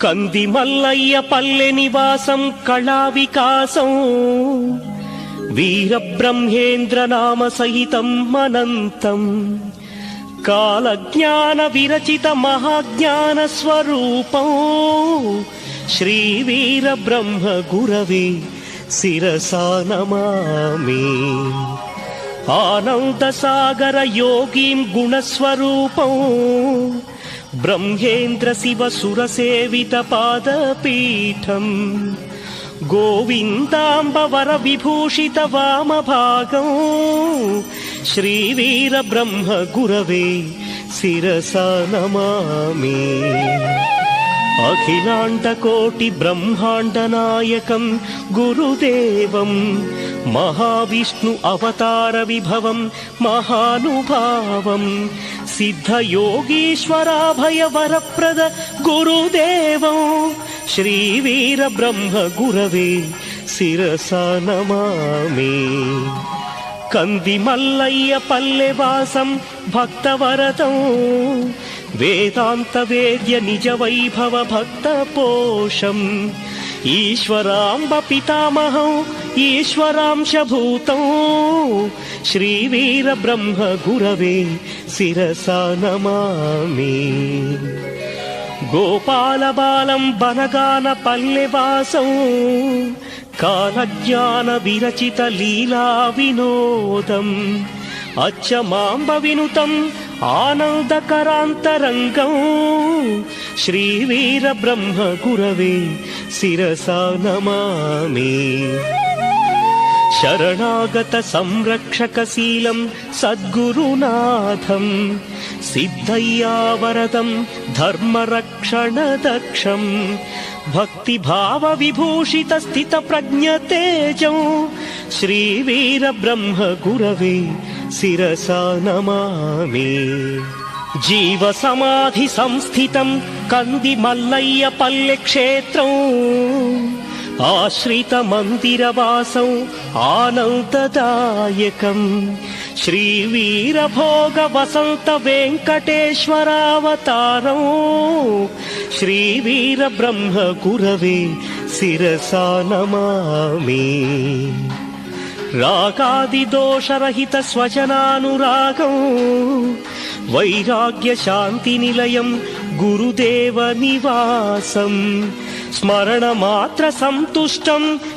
కంది మల్లయ్య పల్లె నివాసం కళా వికాసం వీర బ్రహ్మేంద్ర నామ సహితం అనంతం కాలజ్ఞాన విరచిత మహాజ్ఞాన స్వరూపం శ్రీ వీర బ్రహ్మ గురవే శిరసా నమామి. ఆనంద సాగర యోగీం గుణస్వరూపం బ్రహ్మేంద్ర శివ సురసేవిత పాదపీఠం గోవిందాంబవర విభూషిత వామభాగం శ్రీ వీర బ్రహ్మ గురవే శిరసా నమామి. అఖిలాండ కోటి బ్రహ్మాండ నాయకం గురుదేవం మహావిష్ణు అవతార విభవం మహానుభావం సిద్ధయోగీశ్వరాభయ వరప్రద గురుదేవం శ్రీ వీర బ్రహ్మ గురవే శిరసా నమామి. కంది మల్లయ్య పల్లె వాసం భక్తవరదం వేదాంత వేద్య నిజ వైభవ భక్త పోషం ఈశ్వరాంబ పితామహం ఈశ్వరాంశభూతం శ్రీ వీర బ్రహ్మ గురవే శిరసా నమామి. గోపాల బాలం బనగాన పల్లె వాసం కాలజ్ఞాన విరచిత లీలా వినోదం అచ్చమాంబ వినుతం ఆనందకరాంతరంగం శ్రీ వీర బ్రహ్మ గురవే శిరసా నమామి. శరణాగత సంరక్షక శీలం సద్గురునాథం సిద్ధయ్యావరదం ధర్మరక్షణ దక్షం భక్తి భావ విభూషిత స్థిత ప్రజ్ఞ తేజం శ్రీ వీర బ్రహ్మ గురవే శిరసా నమామి. జీవ సమాధి సంస్థితం కంది మల్లయ్య పల్లె క్షేత్రం ఆశ్రిత మందిరవాసం ఆనందదాయకం శ్రీ వీరభోగ వసంత వెంకటేశ్వరావతారం శ్రీ వీర బ్రహ్మ గురవే శిరసా నమామి. రాగాది దోషరహిత స్వజనానురాగం వైరాగ్య శాంతి నిలయం గురుదేవ నివాసం స్మరణ మాత్ర సంతుష్టం భక్తి